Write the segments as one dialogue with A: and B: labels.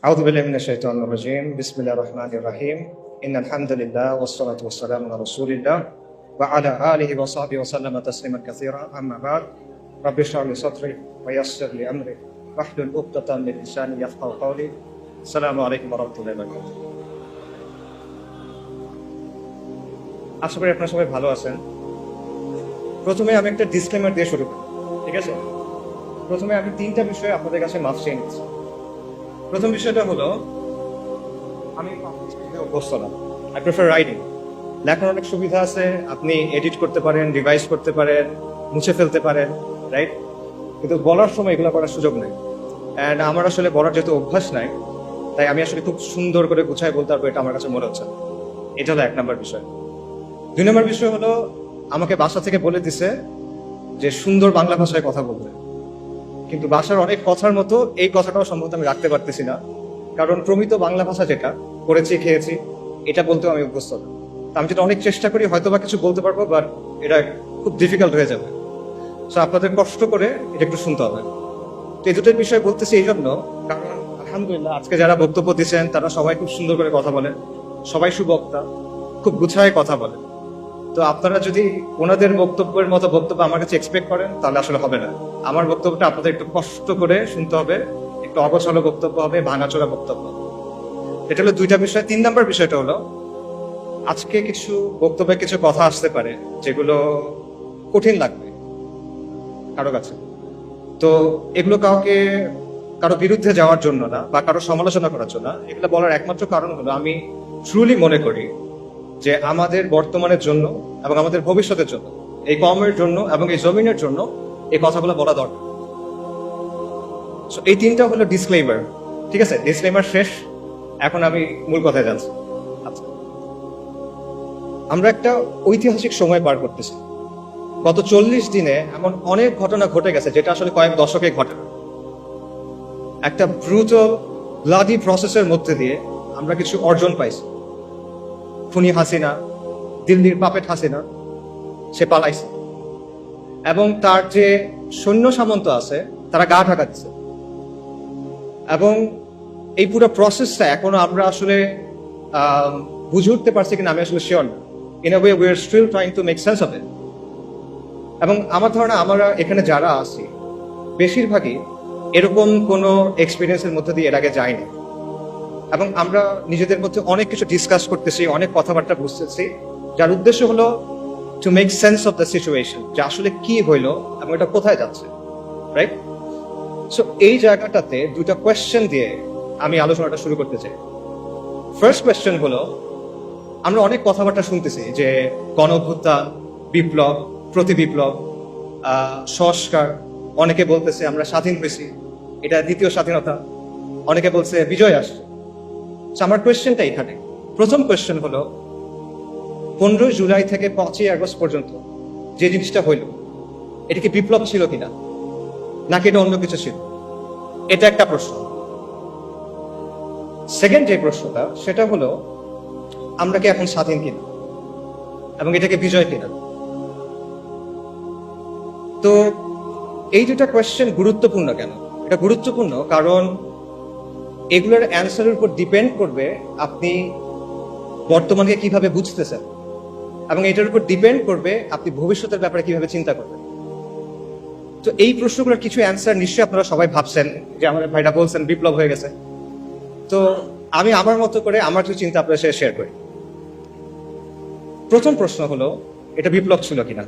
A: أعوذ بالله من الشيطان الرجيم بسم الله الرحمن الرحيم إن الحمد لله والصلاة والسلام على رسول الله وعلى آله وصحبه وسلم تسليما كثيرا أما بعد رب اشرح لي صدري ويسر لي أمري واحلل عقدة من لساني يفقهوا قولي السلام عليكم ورحمة الله وبركاته আশা করি আপনারা সবাই ভালো আছেন। প্রথমে আমি একটা ডিসক্লেমার দিয়ে শুরু করি, ঠিক আছে? প্রথমে আমি তিনটা বিষয়ে আপনাদের কাছে মাফ চেয়ে নিচ্ছি। প্রথম বিষয়টা হলো, আমি অভ্যস্ত না, আই প্রেফার রাইটিং। লেখার অনেক সুবিধা আছে, আপনি এডিট করতে পারেন, রিভাইজ করতে পারেন, মুছে ফেলতে পারেন, রাইট? কিন্তু বলার সময় এগুলো করার সুযোগ নেই। অ্যান্ড আমার আসলে বলার যেহেতু অভ্যাস নাই, তাই আমি আসলে খুব সুন্দর করে গুছায় বলতে পারবো, এটা আমার কাছে মনে হচ্ছে। এটা হলো এক নম্বর বিষয়। দুই নম্বর বিষয় হলো, আমাকে বাসা থেকে বলে দিছে যে সুন্দর বাংলা ভাষায় কথা বলতে, কিন্তু বাসার অনেক কথার মতো এই কথাটাও সম্ভবত আমি রাখতে পারতেছি না, কারণ প্রমিত বাংলা ভাষা যেটা করেছি খেয়েছি এটা বলতেও আমি অভ্যস্ত না। আমি যেটা অনেক চেষ্টা করি হয়তো বা কিছু বলতে পারবো, বাট এটা খুব ডিফিকাল্ট হয়ে যাবে। সো আপনাদের কষ্ট করে এটা একটু শুনতে হবে। তো এই দুটোর বিষয় বলতেছি এই জন্য, কারণ আলহামদুলিল্লাহ আজকে যারা বক্তব্য দিচ্ছেন তারা সবাই খুব সুন্দর করে কথা বলেন, সবাই সুবক্তা, খুব গুছায় কথা বলেন। তো আপনারা যদি ওনাদের বক্তব্যের মতো বক্তব্য আমার কাছে এক্সপেক্ট করেন তাহলে আসলে হবে না। আমার বক্তব্যটা আপনাদের একটু কষ্ট করে শুনতে হবে, একটু অগোছালো বক্তব্য হবে, ভাঙাচোরা বক্তব্য। এটা হলো দুইটা বিষয়। তিন নম্বর বিষয়টা হলো, আজকে কিছু বক্তব্যে কিছু কথা আসতে পারে যেগুলো কঠিন লাগবে কারো কাছে। তো এগুলো কারো বিরুদ্ধে যাওয়ার জন্য না বা কারো সমালোচনা করার জন্য না, এগুলো বলার একমাত্র কারণ হলো আমি ট্রুলি মনে করি যে আমাদের বর্তমানের জন্য এবং আমাদের ভবিষ্যতের জন্য, এই কমের জন্য এবং এই জমিনের জন্য এই কথাগুলো বলা দরকার। এই তিনটা হলো ডিসক্লেইমার, ঠিক আছে? ডিসক্লেইমার শেষ, এখন আমি মূল কথায় যাচ্ছি। আচ্ছা, আমরা একটা ঐতিহাসিক সময় পার করতেছি। গত 40 দিনে এমন অনেক ঘটনা ঘটে গেছে যেটা আসলে কয়েক দশকে ঘটে। একটা ব্রুটাল ব্লাডি প্রসেসের মধ্যে দিয়ে আমরা কিছু অর্জন পাইছি। খুনি হাসিনা, দিল্লির পাপেট হাসিনা, সে পালাইছে এবং তার যে সৈন্য সামন্ত আছে তারা গা ঢাকা দিচ্ছে। এবং এই পুরো প্রসেসটা এখনো আমরা আসলে বুঝে উঠতে পারছি কিনা আমি আসলে শিওর না। In a way we are still trying to make sense of it. এবং আমার ধারণা আমরা এখানে যারা আছি বেশিরভাগই এরকম কোনো এক্সপিরিয়েন্সের মধ্যে দিয়ে এর আগে যায়নি। এবং আমরা নিজেদের মধ্যে অনেক কিছু ডিসকাস করতেছি, অনেক কথাবার্তা বুঝতেছি, যার উদ্দেশ্য হলো two make sense of the situation, যে আসলে কি হইলো এবং এটা কোথায় যাচ্ছে, রাইট? সো এই জায়গাটাতে দুটা কোয়েশ্চেন দিয়ে আমি আলোচনাটা শুরু করতে চাই। ফার্স্ট কোয়েশ্চেন হলো, আমরা অনেক কথাবার্তা শুনতেছি যে গণঅভ্যুত্থান, বিপ্লব, প্রতি বিপ্লব, সংস্কার। অনেকে বলতেছে আমরা স্বাধীন হয়েছি, এটা দ্বিতীয় স্বাধীনতা। অনেকে বলছে বিজয় আসছে। আমার কোয়েশ্চেনটা এখানে, প্রথম কোয়েশ্চেন হলো, 15 জুলাই থেকে 5ই আগস্ট পর্যন্ত যে জিনিসটা হইল, এটা কি বিপ্লব ছিল কিনা, নাকি এটা অন্য কিছু ছিল? এটা একটা প্রশ্ন। সেকেন্ড যে প্রশ্নটা, সেটা হলো আমরা কি এখন স্বাধীন কিনা এবং এটাকে বিজয় কিনা? তো এই দুটা কোয়েশ্চেন গুরুত্বপূর্ণ কেন? এটা গুরুত্বপূর্ণ কারণ এগুলোর অ্যান্সারের উপর ডিপেন্ড করবে আপনি বর্তমানকে কিভাবে বুঝতেছেন, এবং এটার উপর ডিপেন্ড করবে আপনি ভবিষ্যতের ব্যাপারে কিভাবে চিন্তা করবেন। তো এই প্রশ্নগুলোর কিছু অ্যান্সার নিশ্চয়ই আপনারা সবাই ভাবছেন, যে আমাদের ভাইরা বলছেন বিপ্লব হয়ে গেছে। তো আমি আমার মতো করে আমার কিছু চিন্তা আপনার সাথে শেয়ার করি। প্রথম প্রশ্ন হলো, এটা বিপ্লব ছিল কিনা?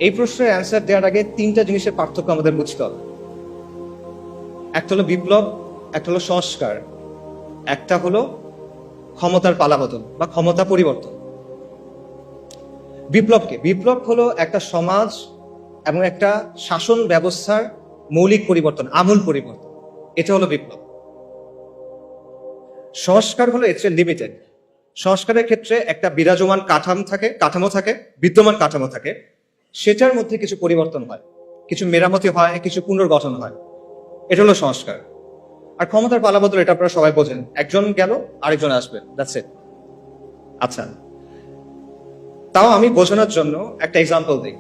A: এই প্রশ্নের অ্যান্সার দেওয়ার আগে তিনটা জিনিসের পার্থক্য আমাদের বুঝতে হবে। একটা হলো বিপ্লব, একটা হলো সংস্কার, একটা হলো ক্ষমতার পালাবদল বা ক্ষমতা পরিবর্তন। বিপ্লব হলো একটা সমাজ এবং একটা শাসন ব্যবস্থার মৌলিক পরিবর্তন, আমূল পরিবর্তন। এটা হলো বিপ্লব। সংস্কার হলো এর চেয়ে লিমিটেড। সংস্কারের ক্ষেত্রে একটা বিরাজমান কাঠামো থাকে, বিদ্যমান কাঠামো থাকে, সেটার মধ্যে কিছু পরিবর্তন হয়, কিছু মেরামতি হয়, কিছু পুনর্গঠন হয়। এটা হলো সংস্কার। আর ক্ষমতার পালাবদল, এটা আপনারা সবাই বোঝেন, একজন গেল আরেকজন আসবে, দ্যাটস ইট। আচ্ছা, তাও আমি বোঝানোর জন্য একটা এক্সাম্পল দিই।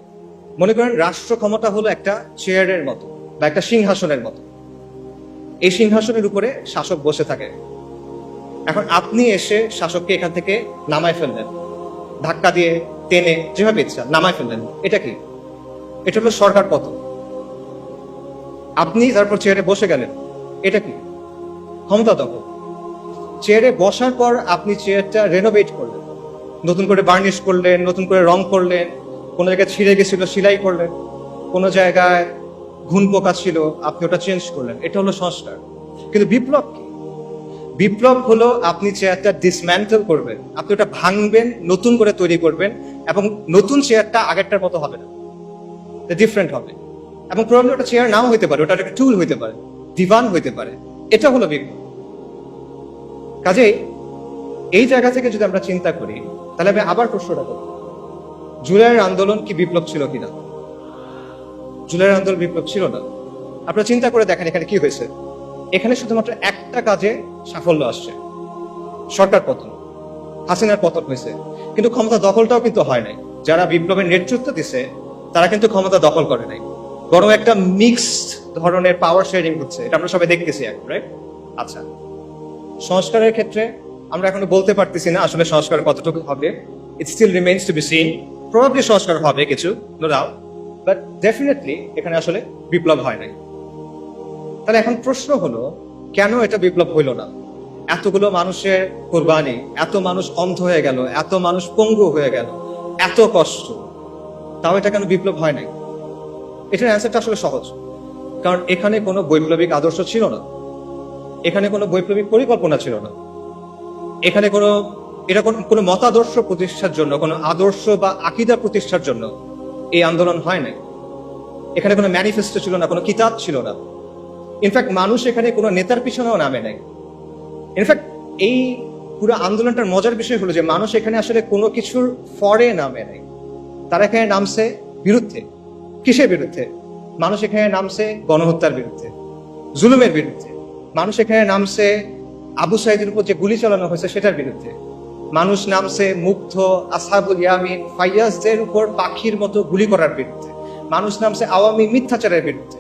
A: মনে করেন রাষ্ট্র ক্ষমতা হলো একটা চেয়ারের মতো বা একটা সিংহাসনের মতো। এই সিংহাসনের উপরে শাসক বসে থাকে। এখন আপনি এসে শাসককে এখান থেকে নামায় ফেললেন, ধাক্কা দিয়ে টেনে যেভাবে ইচ্ছা নামায় ফেললেন। এটা কি? এটা হলো সরকার পতন। আপনি তারপর চেয়ারে বসে গেলেন, এটা কি? ক্ষমতা দখল। চেয়ারে বসার পর আপনি চেয়ারটা রেনোভেট করলেন, নতুন করে বার্নিশ করলেন, নতুন করে রং করলেন, কোনো জায়গায় ছিঁড়ে গেছিল সেলাই করলেন, কোনো জায়গায় ঘুণ পোকা ছিল আপনি ওটা চেঞ্জ করলেন। এটা হলো সংস্কার। কিন্তু বিপ্লব কি? বিপ্লব হলো আপনি চেয়ারটা ডিসম্যান্টেল করবেন, আপনি ওটা ভাঙবেন, নতুন করে তৈরি করবেন, এবং নতুন চেয়ারটা আগেরটার মতো হবে না, ডিফারেন্ট হবে। এবং প্রবলেম ওটা চেয়ার নাও হইতে পারে, ওটা একটা টুল হইতে পারে, দিবান হইতে পারে। এটা হলো বিপ্লব। কাজেই এই জায়গা থেকে যদি আমরা চিন্তা করি, তাহলে আমি আবার প্রশ্নটা করব, জুলাইয়ের আন্দোলন কি বিপ্লব ছিল কিনা? জুলাইয়ের আন্দোলন বিপ্লব ছিল না। আপনারা চিন্তা করে দেখেন এখানে কি হয়েছে। এখানে শুধুমাত্র একটা কাজে সাফল্য আসছে, সরকার পতন, হাসিনার পতন হয়েছে। কিন্তু ক্ষমতা দখলটাও কিন্তু হয় নাই। যারা বিপ্লবের নেতৃত্ব দিছে তারা কিন্তু ক্ষমতা দখল করে নাই, বরং একটা মিক্সড ধরনের পাওয়ার শেয়ারিং হচ্ছে। এটা আমরা সবাই দেখতেছি এখন, রাইট? আচ্ছা, সংস্কারের ক্ষেত্রে আমরা এখনো বলতে পারতেছি না আসলে সংস্কার কতটুকু হবে। It still remains to be seen. Probably সংস্কার হবে কিছু, নো ডাউট, বাট ডেফিনেটলি এখানে আসলে বিপ্লব হয় নাই। তাহলে এখন প্রশ্ন হলো, কেন এটা বিপ্লব হইল না? এতগুলো মানুষের কোরবানি, এত মানুষ অন্ধ হয়ে গেল, এত মানুষ পঙ্গু হয়ে গেল, এত কষ্ট, তাও এটা কেন বিপ্লব হয় নাই? এটার অ্যান্সারটা আসলে সহজ। কারণ এখানে কোনো বৈপ্লবিক আদর্শ ছিল না, এখানে কোনো বৈপ্লবিক পরিকল্পনা ছিল না, এখানে কোনো মতাদর্শ প্রতিষ্ঠার জন্য, কোনো আদর্শ বা আকীদা প্রতিষ্ঠার জন্য এই আন্দোলন হয় নাই। এখানে কোনো ম্যানিফেস্টো ছিল না, কোনো কিতাব ছিল না। ইনফ্যাক্ট মানুষ এখানে কোনো নেতার পিছনেও নামে নাই। ইনফ্যাক্ট এই পুরো আন্দোলনটার মজার বিষয় হলো যে মানুষ এখানে আসলে কোনো কিছুর ফরে নামে নাই। তারা এখানে নামছে বিরুদ্ধে। কিসের বিরুদ্ধে? মানুষ এখানে নামছে গণহত্যার বিরুদ্ধে, জুলুমের বিরুদ্ধে। মানুষ এখানে নামছে আবু সাইদের উপর যে গুলি চালানো হয়েছে সেটার বিরুদ্ধে। মানুষ নামছে মুগ্ধ, আসহাবুল ইয়ামিন, ফাইয়াজদের উপর পাখির মতো গুলি করার বিরুদ্ধে। মানুষ নামছে আওয়ামী মিথ্যাচারের বিরুদ্ধে।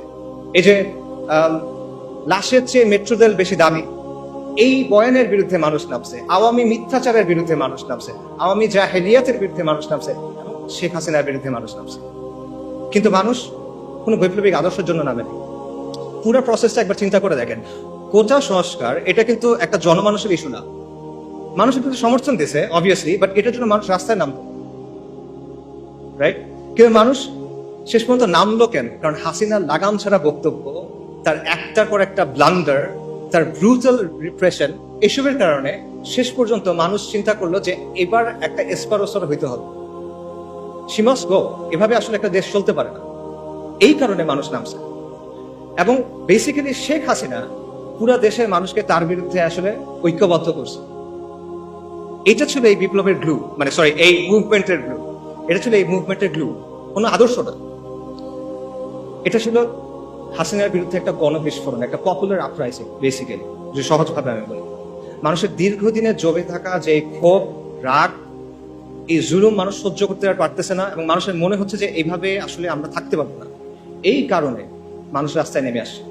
A: এই যে লাশের চেয়ে মেট্রো রেল বেশি দামি, এই বয়ানের বিরুদ্ধে মানুষ নামছে। আওয়ামী মিথ্যাচারের বিরুদ্ধে মানুষ নামছে, আওয়ামী জাহেলিয়াতের বিরুদ্ধে মানুষ নামছে, শেখ হাসিনার বিরুদ্ধে মানুষ নামছে। কিন্তু মানুষ কোনো বৈপ্লবিক আদর্শের জন্য নামেনি। পুরো প্রসেসটা একবার চিন্তা করে দেখেন। কোটা সংস্কার এটা কিন্তু একটা জনমানুষের ইস্যু না। মানুষের কিন্তু সমর্থন দিয়েছে অবভিয়াসলি, বাট এটার জন্য মানুষ রাস্তায় নামতো, রাইট? কিন্তু মানুষ শেষ পর্যন্ত নামলো কেন? কারণ হাসিনার লাগাম ছাড়া বক্তব্য, তার একটার পর একটা ব্লান্ডার, তার ব্রুটাল রিপ্রেশন, এসবের কারণে শেষ পর্যন্ত মানুষ চিন্তা করলো যে এবার একটা এসপারোসর হইতে হবে, শি মাস্ট গো। এভাবে আসলে একটা দেশ চলতে পারে না। এই কারণে মানুষ নামছে। এবং বেসিক্যালি শেখ হাসিনা পুরা দেশের মানুষকে তার বিরুদ্ধে আসলে ঐক্যবদ্ধ করছে। এটা ছিল এই বিপ্লবের গ্লু, মানে সরি, এই মুভমেন্টের গ্লু। এটা ছিল এই মুভমেন্টের গ্লু, কোনো আদর্শ না। এটা ছিল হাসিনার বিরুদ্ধে একটা গণবিস্ফোরণ, একটা পপুলার আপরাইজিং বেসিক্যালি, যে সহজভাবে আমি বলি। মানুষের দীর্ঘদিনের জমে থাকা যে ক্ষোভ, রাগ, এই জুলুম মানুষ সহ্য করতে আর পারতেছে না, এবং মানুষের মনে হচ্ছে যে এইভাবে আসলে আমরা থাকতে পারবো না। এই কারণে মানুষ রাস্তায় নেমে আসে।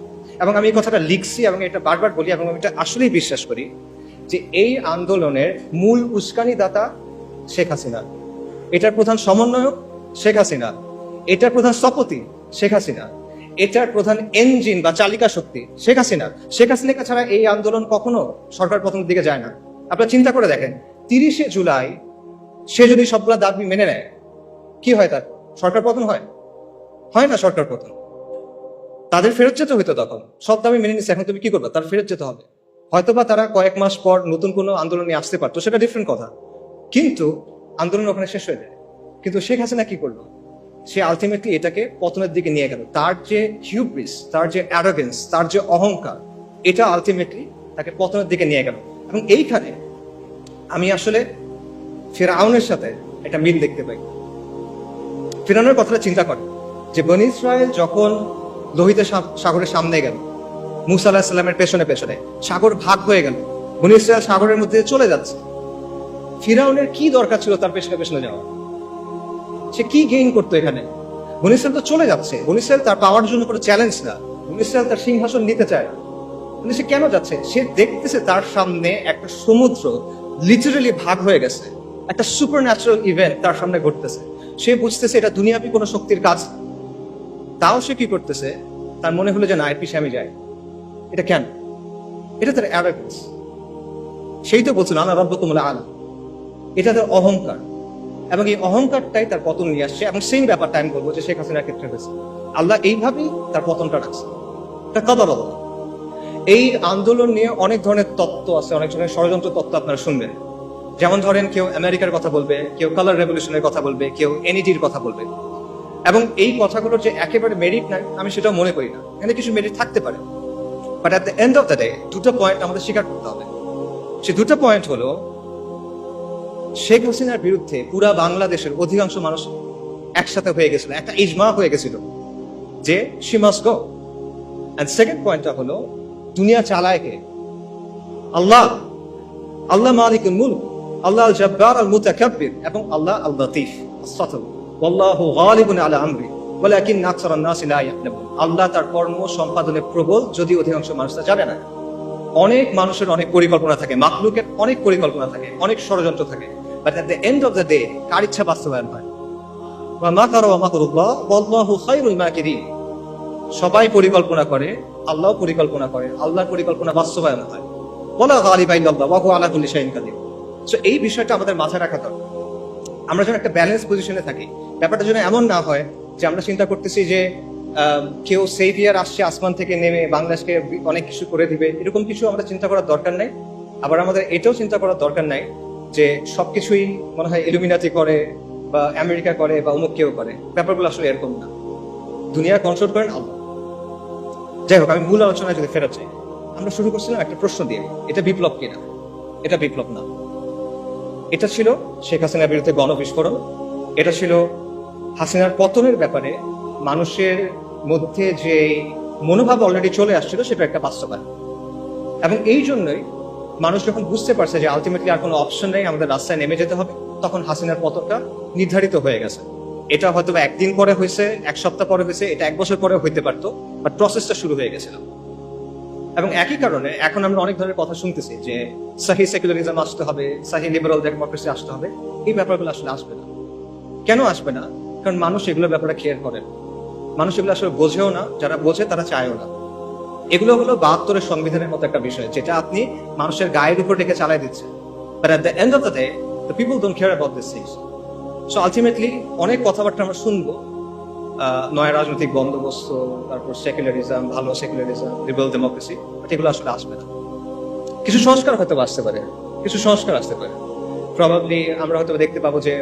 A: এবং আমি এই কথাটা লিখছি এবং এটা বারবার বলি, এবং আমি এটা আসলেই বিশ্বাস করি যে এই আন্দোলনের মূল উস্কানিদাতা শেখ হাসিনা, এটার প্রধান সমন্বয়ক শেখ হাসিনা, এটার প্রধান স্থপতি শেখ হাসিনা, এটার প্রধান ইঞ্জিন বা চালিকা শক্তি শেখ হাসিনা। শেখ হাসিনাকে ছাড়া এই আন্দোলন কখনো সরকার পতনের দিকে যায় না। আপনারা চিন্তা করে দেখেন, 30শে জুলাই সে যদি সবগুলা দাবি মেনে নেয়, কি হয়? তার সরকার পতন হয়? হয় না সরকার পতন। তাদের ফেরত যেতে হইতো তখন। সব দাবি মেনে নিচ্ছে, এখন তুমি কি করবে? তার ফেরত যেতে হবে। হয়তোবা তারা কয়েক মাস পর নতুন কোনো আন্দোলনে আসতে পারতো, সেটা ডিফারেন্ট কথা। কিন্তু আন্দোলন ওখানে শেষ হয়ে যায়। কিন্তু শেখ হাসিনা কি করলো? সে আলটিমেটলি এটাকে পতনের দিকে নিয়ে গেল। তার যে হিউব্রিস, তার যে অ্যারোগেন্স, তার যে অহংকার, এটা আলটিমেটলি তাকে পতনের দিকে নিয়ে গেল। এবং এইখানে আমি আসলে ফিরআউনের সাথে একটা মিল দেখতে পাই। ফিরআউনের কথাটা চিন্তা করে যে বনী ইসরায়েল যখন লোহিত সাগরের সামনে গেল, মুসা আলাইহিস সালামের পেছনে পেছনে, সাগর ভাগ হয়ে গেল, বনী ইসরায়েল সাগরের মধ্যে চলে যাচ্ছে। ফিরআউনের কি দরকার ছিল তার পেছনে পেছনে যাওয়া? সে কি গেইন করতো এখানে? বনী ইসরায়েল তো চলে যাচ্ছে। বনী ইসরায়েল তার পাওয়ার জন্য কোনো চ্যালেঞ্জ না। বনী ইসরায়েল তার সিংহাসন নিতে চায়। কিন্তু সে কেন যাচ্ছে? সে দেখতেছে তার সামনে একটা সমুদ্র লিটারালি ভাগ হয়ে গেছে, একটা সুপার ন্যাচারাল ইভেন্ট তার সামনে ঘটতেছে। সে বুঝতেছে এটা দুনিয়াবি কোনো শক্তির কাজ না। তাও সে কি করতেছে? তার মনে হলো যে না, এর পিছিয়ে আমি যাই। এটা কেন? এটা তার অ্যারোগেন্স। সেই তো বলছিল আনা রাব্বুকুমুল আ'লা। এটা তার অহংকার, এবং এই অহংকারটাই তার পতন নিয়ে আসছে। এবং সেই ব্যাপারটা আমি বলবো যে শেখ হাসিনার ক্ষেত্রে হয়েছে। আল্লাহ এইভাবেই তার পতনটা রাখছে। এটা কদর আল্লাহ। এই আন্দোলন নিয়ে অনেক ধরনের তত্ত্ব আছে, অনেক ধরনের ষড়যন্ত্র তত্ত্ব আপনারা শুনবেন। যেমন ধরেন, কেউ আমেরিকার কথা বলবে, কেউ কালার রেভলিউশনের কথা বলবে, কেউ এনইডির কথা বলবে। এবং এই কথাগুলোর যে একেবারে মেরিট নাই আমি সেটাও মনে করি না। এখানে কিছু মেরিট থাকতে পারে, but at the end of the day দুটো পয়েন্ট আমাদের স্বীকার করতে হবে। সে দুটো পয়েন্ট হলো, শেখ হাসিনার বিরুদ্ধে পুরা বাংলাদেশের অধিকাংশ মানুষ একসাথে হয়ে গেছিল, একটা ইজমা হয়ে গেছিল যে she must go. And second পয়েন্টটা হলো, দুনিয়া চালায় কে? আল্লাহ। আল্লাহ মালিকুল মুলক, আল্লাহ আল জব্বার আল মুতাকাব্বির, এবং আল্লাহ আল লতীফ আস-সাতর। ওয়াল্লাহু গালিবুন আলা আমরি ওয়ালাকিন আকসারান নাসি লা ইয়ালামুন। আল্লাহ তার কর্ম সম্পাদনে প্রবল, যদি অধিকাংশ মানুষ তা জানে না। অনেক মানুষের অনেক পরিকল্পনা থাকে, মাখলুকের অনেক পরিকল্পনা থাকে, অনেক ষড়যন্ত্র থাকে, but at the end of the day কার ইচ্ছা বাস্তবায়ন হয়? ওয়া মাকারু ওয়া মাকরুল্লাহ ওয়াল্লাহু খায়রুল মাকিরিন। সবাই পরিকল্পনা করে, আল্লাহও পরিকল্পনা করে, আল্লাহর পরিকল্পনা বাস্তবায়ন হয়। ওয়ালা গালিবা ইল্লাল্লাহ ওয়া হুয়া আলা কুল্লি শাইইন কাদির। সো এই বিষয়টা আমাদের মাথায় রাখা দরকার। আমরা যেন একটা ব্যালেন্স পজিশনে থাকি। ব্যাপারটা যেন এমন না হয় যে আমরা চিন্তা করতেছি যে কেউ সেভিয়ার আসছে আসমান থেকে নেমে বাংলাদেশকে অনেক কিছু করে দিবে, এরকম কিছু আমরা চিন্তা করার দরকার নাই। আবার আমাদের এটাও চিন্তা করার দরকার নাই যে সবকিছুই মনে হয় ইলুমিনাতি করে বা আমেরিকা করে বা অমুক কেউ করে। ব্যাপারগুলো আসলে এরকম না। দুনিয়া কন্ট্রোল করেন আল্লাহ। যাই হোক, আমি মূল আলোচনায় যদি ফেরত চাই, আমরা শুরু করছিলাম একটা প্রশ্ন দিয়ে, এটা বিপ্লব কিনা? এটা বিপ্লব না। এটা ছিল শেখ হাসিনার বিরুদ্ধে গণবিস্ফোরণ। এটা ছিল হাসিনার পতনের ব্যাপারে মানুষের মধ্যে যে মনোভাব অলরেডি চলে আসছিল, সেটা একটা বাস্তবায়ন। এবং এই জন্যই মানুষ যখন বুঝতে পারছে যে আলটিমেটলি আর কোনো অপশন নেই, আমাদের রাস্তায় নেমে যেতে হবে, তখন হাসিনার পতনটা নির্ধারিত হয়ে গেছে। এটা হয়তো একদিন পরে হয়েছে, এক সপ্তাহ পরে হয়েছে, এটা এক বছর পরে হইতে পারতো, বাট প্রসেসটা শুরু হয়ে গেছিল। এবং একই কারণে এখন আমরা অনেক ধরনের কথা শুনতেছি যে সাহি সেকুলারিজম আসতে হবে, সাহি লিবারাল ডেমোক্রেসি আসতে হবে। এই ব্যাপারগুলো আসলে আসবে না। কেন আসবে না? কারণ মানুষ এগুলোর ব্যাপারে কেয়ার করেন। মানুষ এগুলো আসলে বোঝেও না, যারা বোঝে তারা চায়ও না। এগুলো হলো 72-এর সংবিধানের মতো একটা বিষয়, যেটা আপনি মানুষের গায়ের উপর রেখে চালাই দিচ্ছেন। But at the end of the day the people don't care about this things. So ultimately অনেক কথাবার্তা আমরা শুনবো, নয় রাজনৈতিক বন্দোবস্ত, তারপর সেকুলারিজম, ভালো সেকুলারিজম, লিবারাল ডেমোক্রেসি, বাট এগুলো আসলে আসবে না। কিছু সংস্কার হয়তো আসতে পারে, কিছু সংস্কার আসতে পারে। প্রবাবলি আমরা হয়তো দেখতে পাবো যে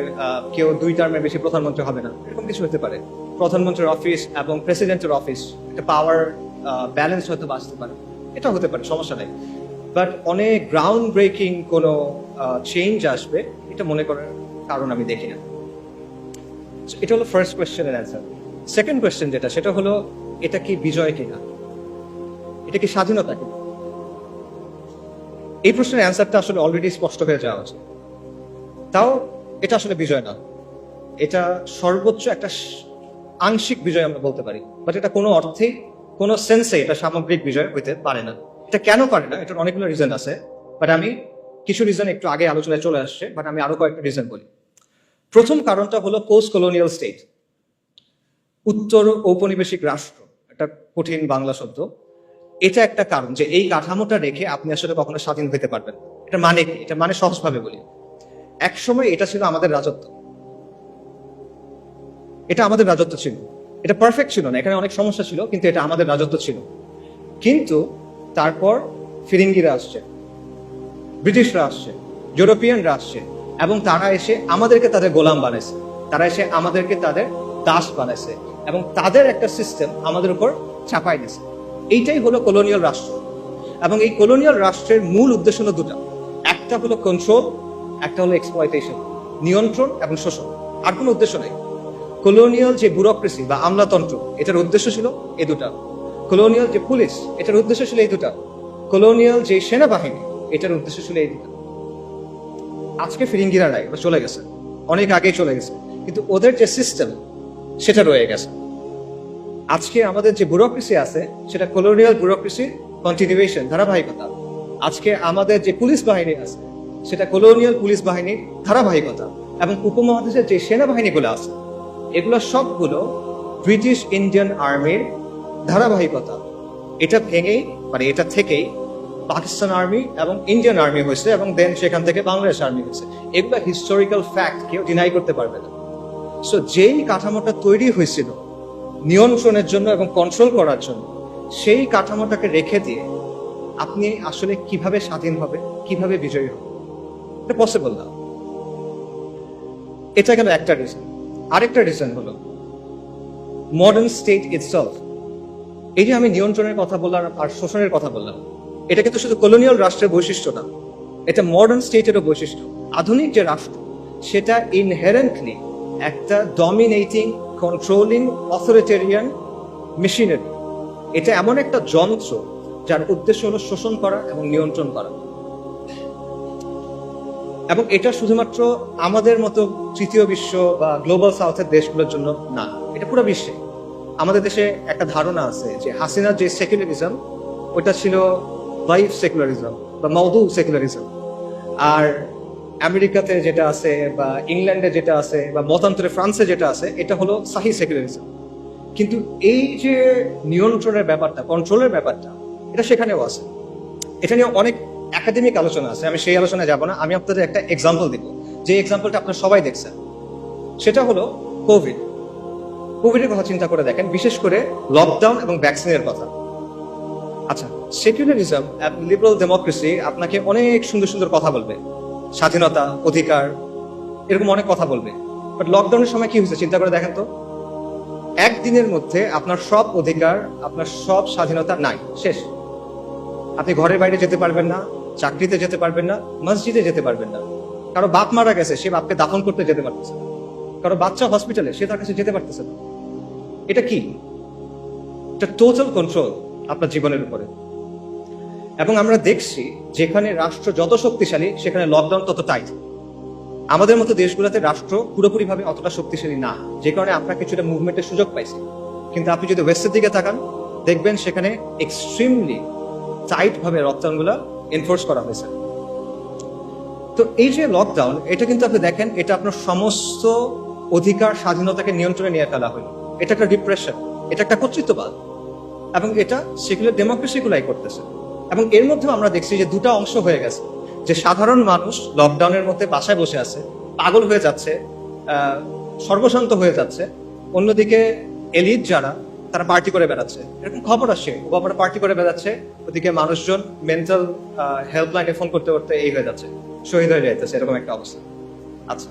A: কেউ 2 টার্মের বেশি প্রধানমন্ত্রী হবে না, এরকম কিছু হতে পারে। প্রধানমন্ত্রীর অফিস এবং প্রেসিডেন্টের অফিস একটা পাওয়ার ব্যালেন্স হয়তো আসতে পারে, এটা হতে পারে, সমস্যা নেই। বাট অনেক গ্রাউন্ড ব্রেকিং কোনো চেঞ্জ আসবে এটা মনে করার কারণ আমি দেখি না। এটা হলো ফার্স্ট কোয়েশ্চেনের অ্যান্সার। সেকেন্ড কোয়েশ্চেন যেটা, সেটা হলো এটা কি বিজয় কিনা, এটা কি স্বাধীনতা কিনা? এই প্রশ্নের অ্যান্সারটা আসলে অলরেডি স্পষ্ট হয়ে যাওয়া উচিত। তাও এটা আসলে বিজয় না, এটা সর্বোচ্চ একটা আংশিক বিজয় আমরা বলতে পারি, বাট এটা কোনো অর্থেই, কোনো সেন্সে এটা সামগ্রিক বিজয় হইতে পারে না। এটা কেন পারে না? এটার অনেকগুলো রিজন আছে, বাট আমি কিছু রিজন একটু আগে আলোচনায় চলে আসছে, বাট আমি আরো কয়েকটা রিজন বলি। প্রথম কারণটা হলো পোস্ট কলোনিয়াল স্টেট, উত্তর ঔপনিবেশিক রাষ্ট্র, একটা কঠিন বাংলা শব্দ। এটা একটা কারণ যে এই কাঠামোটা রেখে আপনি আসলে কখনো স্বাধীন হতে পারবেন। এটা মানে কি? এটা মানে সহজভাবে বলি, এক সময় এটা ছিল আমাদের রাজত্ব, এটা আমাদের রাজত্ব ছিল। এটা পারফেক্ট ছিল না, এখানে অনেক সমস্যা ছিল, কিন্তু এটা আমাদের রাজত্ব ছিল। কিন্তু তারপর ফিরিঙ্গিরা আসছে, ব্রিটিশরা আসছে, ইউরোপিয়ানরা আসছে, এবং তারা এসে আমাদেরকে তাদের গোলাম বানাইছে, তারা এসে আমাদেরকে তাদের দাস বানাইছে, এবং তাদের একটা সিস্টেম আমাদের উপর চাপাই দিয়েছে। এইটাই হলো কলোনিয়াল রাষ্ট্র। এবং এই কলোনিয়াল রাষ্ট্রের মূল উদ্দেশ্য হলো দুটা, একটা হলো কন্ট্রোল, একটা হলো এক্সপ্লয়টেশন, নিয়ন্ত্রণ এবং শোষণ। আর কোনো উদ্দেশ্য নেই। কলোনিয়াল যে ব্যুরোক্রেসি বা আমলাতন্ত্র, এটার উদ্দেশ্য ছিল এই দুটা। কলোনিয়াল যে পুলিশ, এটার উদ্দেশ্য ছিল এই দুটা। কলোনিয়াল যে সেনাবাহিনী, এটার উদ্দেশ্য ছিল এই দুটা। আজকে ফিরিঙ্গিরা নাই, ওরা চলে গেছে, অনেক আগেই চলে গেছে, কিন্তু ওদের যে সিস্টেম সেটা রয়ে গেছে। আজকে আমাদের যে ব্যুরোক্রেসি আছে, সেটা কলোনিয়াল ব্যুরোক্রেসির কন্টিনিউয়েশন, ধারাবাহিকতা। আজকে আমাদের যে পুলিশ বাহিনী আছে সেটা কলোনিয়াল পুলিশ বাহিনীর ধারাবাহিকতা, এবং উপমহাদেশের যে সেনাবাহিনীগুলো আছে এগুলো সবগুলো ব্রিটিশ ইন্ডিয়ান আর্মির ধারাবাহিকতা। এটা ভেঙেই মানে এটা থেকেই পাকিস্তান আর্মি এবং ইন্ডিয়ান আর্মি হয়েছে, এবং দেন সেখান থেকে বাংলাদেশ আর্মি হয়েছে। এগুলো হিস্টোরিক্যাল ফ্যাক্ট, কেউ ডিনাই করতে পারবে না। সো যেই কাঠামোটা তৈরি হয়েছিল নিয়ন্ত্রণের জন্য এবং কন্ট্রোল করার জন্য, সেই কাঠামোটাকে রেখে দিয়ে আপনি আসলে কিভাবে স্বাধীন হবে, কিভাবে বিজয়ী হবে, এটা পসিবল না। এটা গেল একটা রিজন। আরেকটা রিজন হলো মডার্ন স্টেট ইটসেলফ। এই যে আমি নিয়ন্ত্রণের কথা বললাম আর শোষণের কথা বললাম, এটা কিন্তু শুধু কলোনিয়াল রাষ্ট্রের বৈশিষ্ট্য না, এটা মডার্ন স্টেটেরও বৈশিষ্ট্য। আধুনিক যে রাষ্ট্র সেটা ইনহেরেন্টলি একটা ডমিনেটিং, কন্ট্রোলিং, অথরিটেরিয়ান মেশিনারি। এটা এমন একটা যন্ত্র যার উদ্দেশ্য হলো শোষণ করা এবং নিয়ন্ত্রণ করা। এবং এটা শুধুমাত্র আমাদের মতো তৃতীয় বিশ্ব বা গ্লোবাল সাউথের দেশগুলোর জন্য না, এটা পুরো বিশ্বে। আমাদের দেশে একটা ধারণা আছে যে হাসিনার যে সেকুলারিজম ওটা ছিল লাইফ সেকুলারিজম বা মওদু সেকুলারিজম, আর আমেরিকাতে যেটা আছে বা ইংল্যান্ডে যেটা আছে বা মতান্তরে ফ্রান্সে যেটা আছে এটা হলো সাহি সেকুলারিজম। কিন্তু এই যে নিয়ন্ত্রণের ব্যাপারটা, কন্ট্রোলের ব্যাপারটা, এটা সেখানেও আছে। এটা নিয়ে অনেক একাডেমিক আলোচনা আছে, আমি সেই আলোচনায় যাব না। আমি আপনাদের একটা এক্সাম্পল দিব, যে এক্সাম্পলটা আপনারা সবাই দেখছেন। সেটা হলো কোভিডের কথা চিন্তা করে দেখেন, বিশেষ করে লকডাউন এবং ভ্যাকসিনের কথা। আচ্ছা, সেকুলারিজম এবং লিবারাল ডেমোক্রেসি আপনাকে অনেক সুন্দর সুন্দর কথা বলবে, স্বাধীনতা, অধিকার, এরকম অনেক কথা বলবে। বাট লকডাউনের সময় কি হয়েছে চিন্তা করে দেখেন তো। একদিনের মধ্যে আপনার সব অধিকার, আপনার সব স্বাধীনতা নাই, শেষ। আপনি ঘরের বাইরে যেতে পারবেন না, চাকরিতে যেতে পারবেন না, মসজিদে যেতে পারবেন না। কারো বাপ মারা গেছে, সে বাপকে দাফন করতে যেতে পারতেছে না। কারো বাচ্চা হসপিটালে, সে তার কাছে যেতে পারতেছে না। এটা কি? এটা টোটাল কন্ট্রোল আপনার জীবনের উপরে। এবং আমরা দেখছি যেখানে রাষ্ট্র যত শক্তিশালী সেখানে লকডাউন তত টাইট। আমাদের মতো দেশগুলোতে রাষ্ট্র পুরোপুরিভাবে অতটা শক্তিশালী না, যে কারণে আমরা কিছুটা মুভমেন্টের সুযোগ পাইছি। কিন্তু আপনি যদি ওয়েস্টের দিকে তাকান, দেখবেন সেখানে এক্সট্রিমলি টাইট ভাবে লকডাউনগুলো এনফোর্স করা হয়েছে। তো এই যে লকডাউন, এটা কিন্তু আপনি দেখেন, এটা আপনার সমস্ত অধিকার, স্বাধীনতাকে নিয়ন্ত্রণে নিয়ে ফেলা হলো। এটা একটা ডিপ্রেশন, এটা একটা কর্তৃত্ববাদ, এবং এটা সেকুলার ডেমোক্রেসি গুলাই করতেছে। এবং এর মধ্যেও আমরা দেখছি যে দুটা অংশ হয়ে গেছে, যে সাধারণ মানুষ লকডাউনের মধ্যে বাসায় বসে আছে, পাগল হয়ে যাচ্ছে, সর্বশান্ত হয়ে যাচ্ছে। অন্যদিকে এলিট যারা, তারা পার্টি করে বেড়াচ্ছে, এরকম খবর আসে, ওবামারা পার্টি করে বেড়াচ্ছে, ওদিকে মানুষজন মেন্টাল হেল্পলাইনে ফোন করতে করতে এই হয়ে যাচ্ছে, শহীদ হয়ে যাইতেছে, এরকম একটা অবস্থা। আচ্ছা,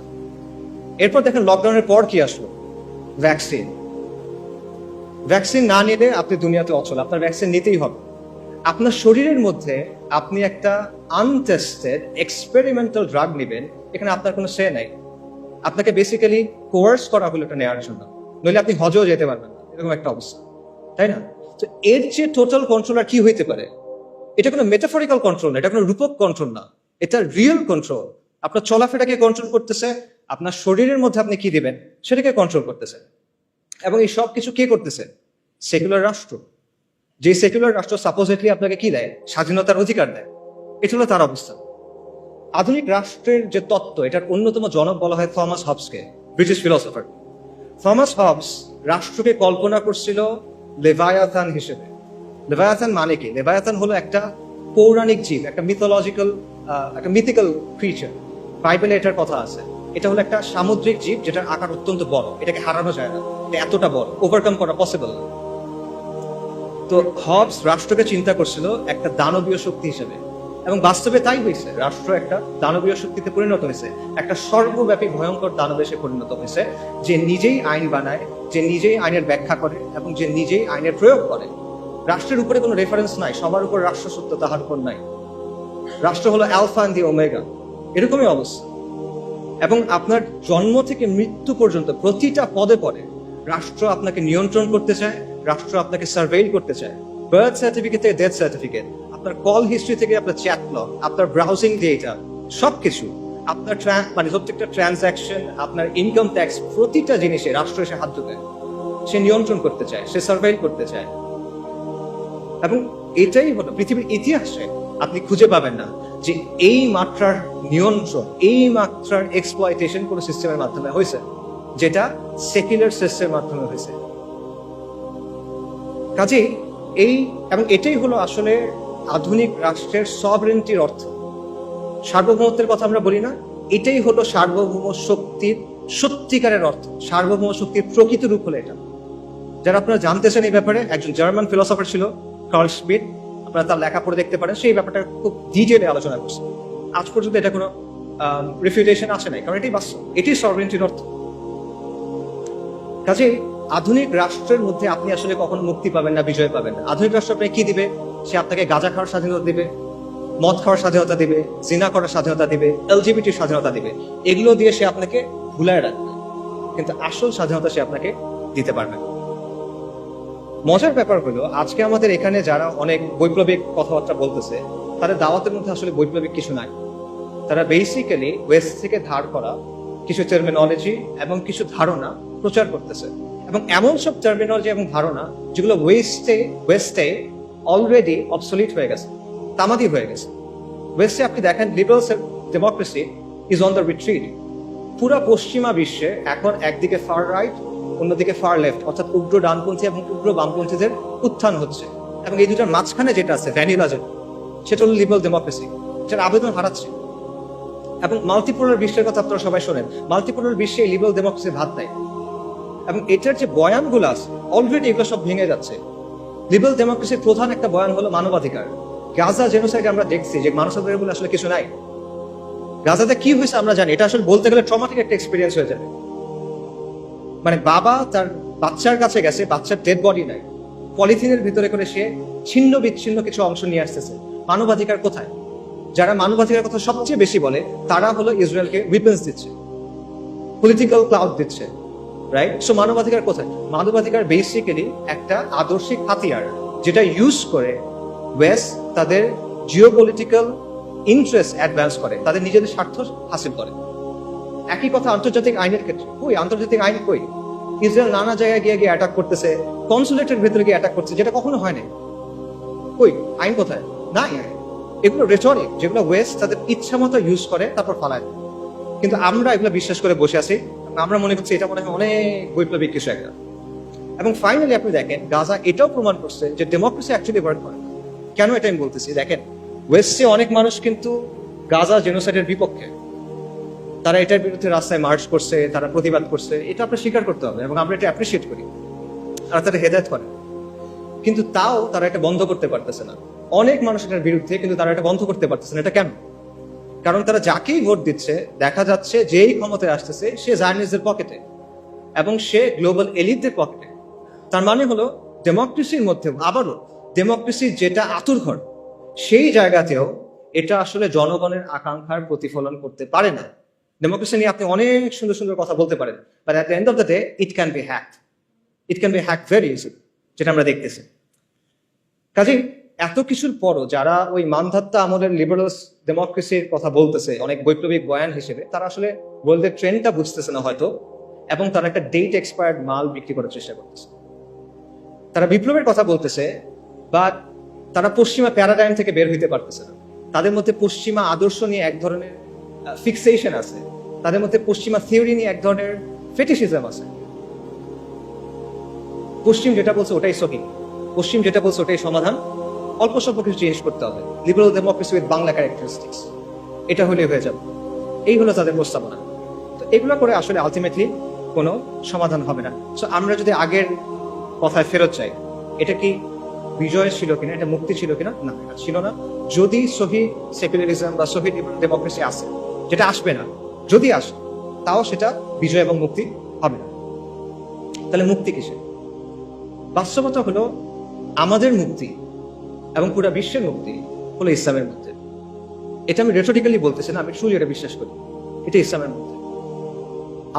A: এরপর দেখেন লকডাউনের পর কি আসলো? ভ্যাকসিন। ভ্যাকসিন না নিলে আপনি দুনিয়াতে অচল, আপনার ভ্যাকসিন নিতেই হবে। আপনার শরীরের মধ্যে আপনি একটা আনটেস্টেড এক্সপেরিমেন্টাল ড্রাগ নেবেন, এখানে আপনার কোনো সে নাই। আপনাকে বেসিক্যালি কোয়ার্স করা হলো এটা নেওয়ার জন্য, নইলে আপনি হজও যেতে পারবেন না, এরকম একটা অবস্থা, তাই না? তো এর যে টোটাল কন্ট্রোল আর কি হইতে পারে? এটা কোনো মেটাফরিক্যাল কন্ট্রোল না, এটা কোনো রূপক কন্ট্রোল না, এটা রিয়েল কন্ট্রোল। আপনার চলাফেরাকে কন্ট্রোল করতেছে, আপনার শরীরের মধ্যে আপনি কি দিবেন সেটাকে কন্ট্রোল করতেছে। এবং এই সব কিছু কে করতেছে? সেকুলার রাষ্ট্র। যে সেকুলার রাষ্ট্র সাপোজিটলি আপনাকে কি দেয়? স্বাধীনতার অধিকার দেয়। এটা হলো তার অবস্থা। আধুনিক রাষ্ট্রের যে তত্ত্ব, এটার অন্যতম জনক বলা হয় থমাস হবসকে, ব্রিটিশ ফিলোসফার। থমাস হবস রাষ্ট্রকে কল্পনা করছিল লেভায়াথান হিসেবে। লেভায়াথান মানে কি? লেভায়াথান হলো একটা পৌরাণিক জীব, একটা মিথোলজিক্যাল, একটা মিথিক্যাল ক্রিচার। বাইবেলে এটার কথা আছে। এটা হলো একটা সামুদ্রিক জীব যেটার আকার অত্যন্ত বড়, এটাকে হারানো যায় না, এটা এতটা বড়, ওভারকাম করা পসিবল না। তো হবস রাষ্ট্রকে চিন্তা করছিল একটা দানবীয় শক্তি হিসেবে, এবং বাস্তবে তাই হয়েছে। রাষ্ট্র একটা দানবীয় শক্তিতে পরিণত হয়েছে, একটা সর্বব্যাপী ভয়ঙ্কর দানবে সে পরিণত হয়েছে, যে নিজেই আইন বানায়, যে নিজেই আইনের ব্যাখ্যা করে, এবং যে নিজেই আইনের প্রয়োগ করে। রাষ্ট্রের উপরে কোনো রেফারেন্স নাই, সবার উপর রাষ্ট্র সত্য, তাহার উপর নাই। রাষ্ট্র হলো অ্যালফা এন্ড দি ওমেগা, এরকমই অবস্থা। এবং আপনার জন্ম থেকে মৃত্যু পর্যন্ত প্রতিটা পদে পদে রাষ্ট্র আপনাকে নিয়ন্ত্রণ করতে চায়, রাষ্ট্র আপনাকে সার্ভেইল করতে চায়। বার্থ সার্টিফিকেট থেকে ডেথ সার্টিফিকেট, আপনার কল হিস্ট্রি থেকে আপনার চ্যাট লগ, আপনার ব্রাউজিং ডেটা, সবকিছু, আপনার মানে প্রত্যেকটা ট্রানজাকশন, আপনার ইনকাম ট্যাক্স, প্রতিটা জিনিসে রাষ্ট্র এসে হাত ঢুকে, সে নিয়ন্ত্রণ করতে চায়, সে সার্ভেইল করতে চায়। এবং এটাই হলো পৃথিবীর ইতিহাসে আপনি খুঁজে পাবেন না যে এই মাত্রার নিয়ন্ত্রণ, এই মাত্রার এক্সপ্লয়টেশন কোনো সিস্টেমের মাধ্যমে হয়েছে যেটা সেকুলার সিস্টেমের মাধ্যমে হয়েছে। কাজেই এবং এটাই হলো আসলে আধুনিক রাষ্ট্রের সভরেন্টির অর্থ। সার্বভৌমত্বের কথা আমরা বলি না, এটাই হলো সার্বভৌম শক্তির সত্যিকারের অর্থ। সার্বভৌম শক্তির প্রকৃত রূপ হলো এটা। যারা আপনারা জানতেছেন এই ব্যাপারে, একজন জার্মান ফিলোসফার ছিল কার্ল schmitt, আপনারা তার লেখা পড়ে দেখতে পারেন, সেই ব্যাপারটা খুব ডিটেইলে আলোচনা করছে। আজ পর্যন্ত এটা কোনো রিফিউটেশন আসে নাই, কারণ এটাই বাস্তব, এটি সভরেন্টির অর্থ। কাজে আধুনিক রাষ্ট্রের মধ্যে আপনি আসলে কখনো মুক্তি পাবেন না, বিজয় পাবেন না। আধুনিক রাষ্ট্র আপনাকে কি দিবে? সে আপনাকে গাঁজা খাওয়ার স্বাধীনতা দিবে, মদ খাওয়ার স্বাধীনতা দিবে, জিনা করার স্বাধীনতা দিবে, এলজিবিটির স্বাধীনতা দিবে। এগুলো দিয়ে সে আপনাকে ভুলায় রাখবে, কিন্তু আসল স্বাধীনতা সে আপনাকে দিতে পারবে না। মজার ব্যাপার হলো, আজকে আমাদের এখানে যারা অনেক বৈপ্লবিক কথাবার্তা বলতেছে, তাদের দাওয়াতের মধ্যে আসলে বৈপ্লবিক কিছু নাই। তারা বেসিক্যালি ওয়েস্ট থেকে ধার করা কিছু টার্মিনোলজি এবং কিছু ধারণা প্রচার করতেছে, এবং এমন সব টার্মিনোলজি এবং ধারণা যেগুলো ওয়েস্টে অলরেডি অবসলিট হয়ে গেছে, তামাদি হয়ে গেছে। ওয়েস্টে আপনি দেখেন liberal democracy is on the retreat. পুরা পশ্চিমা বিশ্বে এখন একদিকে ফার রাইট, অন্যদিকে ফার লেফট, অর্থাৎ উগ্র ডানপন্থী এবং উগ্র বামপন্থীদের উত্থান হচ্ছে, এবং এই দুটার মাঝখানে যেটা আছে ভ্যানিলা যেটা, সেটা হলো লিবারাল ডেমোক্রেসি, যার আবেদন হারাচ্ছে। এবং মাল্টিপোলার বিশ্বের কথা আপনারা সবাই শোনেন, মাল্টিপোলার বিশ্বে লিবারাল ডেমোক্রেসি ভাত দেয়, এবং এটার যে বয়ানগুলো আছে অলরেডি এগুলো সব ভেঙে যাচ্ছে। লিবারাল ডেমোক্রেসির প্রধান একটা বয়ান হলো মানবাধিকার। গাজা জেনোসাইডে আমরা দেখছি যে মানবাধিকার বলে আসলে কিছু নাই। গাজাতে কি হয়েছে আমরা জানি, এটা আসলে বলতে গেলে ট্রমাটিক একটা এক্সপিরিয়েন্স হয়ে যাবে। মানে বাবা তার বাচ্চার কাছে গেছে, বাচ্চার ডেড বডি নাই, পলিথিনের ভিতরে করে সে ছিন্ন বিচ্ছিন্ন কিছু অংশ নিয়ে আসতেছে। মানবাধিকার কোথায়? যারা মানবাধিকার কথা সবচেয়ে বেশি বলে তারা হলো ইসরায়েলকে উইপেন্স দিচ্ছে, পলিটিক্যাল ক্লাউড দিচ্ছে, রাইট? সো মানবাধিকার কোথায়? মানবাধিকার বেসিক্যালি একটা আদর্শিক হাতিয়ার, যেটা ইউজ করে ওয়েস্ট তাদের জিওপলিটিক্যাল ইন্টারেস্ট অ্যাডভান্স করে, তাদের নিজেদের স্বার্থ হাসিল করে। একই কথা আন্তর্জাতিক আইনের ক্ষেত্রে। কই আন্তর্জাতিক আইন? কই? ইসরায়েল নানা জায়গায় গিয়ে গিয়ে অ্যাটাক করতেছে, কনসুলেটের ভেতরে গিয়ে অ্যাটাক করছে, যেটা কখনো হয় না। কই আইন কোথায়? নাই। এগুলো রেটরিক, যেগুলো ওয়েস্ট তাদের ইচ্ছা মতো ইউজ করে তারপর ফালায়। কিন্তু আমরা এগুলো বিশ্বাস করে বসে আছি, আমরা মনে করছি এটা মনে হয় অনেক বৈপ্লবিক কিছু একটা। এবং ফাইনালি আপনি দেখেন গাজা এটাও প্রমাণ করছে যে ডেমোক্রেসি অ্যাকচুয়ালি ওয়ার্ক করে। কেন এটা আমি বলতেছি? দেখেন, ওয়েস্টে অনেক মানুষ কিন্তু গাজা জেনোসাইডের বিপক্ষে, তারা এটার বিরুদ্ধে রাস্তায় মার্চ করছে, তারা প্রতিবাদ করছে, এটা আপনার স্বীকার করতে হবে, এবং আমরা এটা অ্যাপ্রিসিয়েট করি, আর তারা হেদায়েত করে। কিন্তু তাও তারা এটা বন্ধ করতে পারতেছে না। অনেক মানুষ এটার বিরুদ্ধে, কিন্তু তারা এটা বন্ধ করতে পারতেছে না। এটা কেন? কারণ তারা যাকেই ভোট দিচ্ছে দেখা যাচ্ছে যেই ক্ষমতায় আসতেছে সে জার্নালিস্টদের পকেটে এবং সে গ্লোবাল এলিটদের পকেটে। তার মানে হলো ডেমোক্রেসির মধ্যে আবারও ডেমোক্রেসির যেটা আতুরঘর, সেই জায়গাতেও এটা আসলে জনগণের আকাঙ্ক্ষার প্রতিফলন করতে পারে না। ডেমোক্রেসি নিয়ে আপনি অনেক সুন্দর সুন্দর কথা বলতে পারেন, but at the end of the day it can be hacked. It can be hacked very easy, যেটা আমরা দেখতেছি। কাজেই এত কিছুর পরও যারা ওই মানধাত্তা আমলের লিবারাল ডেমোক্রেসির কথা বলতেছে অনেক বৈপ্লবিক বয়ান হিসেবে, তারা আসলে ওয়ার্ল্ডের ট্রেন্ডটা বুঝতেছে না হয়তো, এবং তারা একটা ডেট এক্সপায়ার্ড মাল বিক্রি করার চেষ্টা করতেছে। তারা বিপ্লবের কথা বলতেছে, বাট তারা পশ্চিমা প্যারাডাইম থেকে বের হইতে পারতেছে না। তাদের মধ্যে পশ্চিমা আদর্শ নিয়ে এক ধরনের ফিক্সেশন আছে, তাদের মধ্যে পশ্চিমা থিওরি নিয়ে এক ধরনের ফেটিশিজম আছে। পশ্চিম যেটা বলছে ওটাই সঠিক, পশ্চিম যেটা বলছে ওটাই সমাধান, অল্প স্বল্প কিছু চেঞ্জ করতে হবে। Liberal democracy with Bangla characteristics, এটা হলে হয়ে যাবে। এই হলো তাদের প্রস্তাবনা। তো এগুলো করে আসলে আলটিমেটলি কোনো সমাধান হবে না। সো আমরা যদি আগের কথায় ফেরত চাই, এটা কি বিজয় ছিল কিনা, এটা মুক্তি ছিল কিনা? না, এটা ছিল না। যদি সহি সেকুলারিজম বা সহি লিবারাল ডেমোক্রেসি আসে, যেটা আসবে না, যদি আসে তাও সেটা বিজয় এবং মুক্তি হবে না। তাহলে মুক্তি কিসে? বাস্তবতা হলো আমাদের মুক্তি এবং পুরো বিশ্বের মুক্তি হলো ইসলামের মধ্যে। এটা আমি রেটরিক্যালি বলতেছি না, আমি ট্রুলি এটা বিশ্বাস করি, এটা ইসলামের মধ্যে।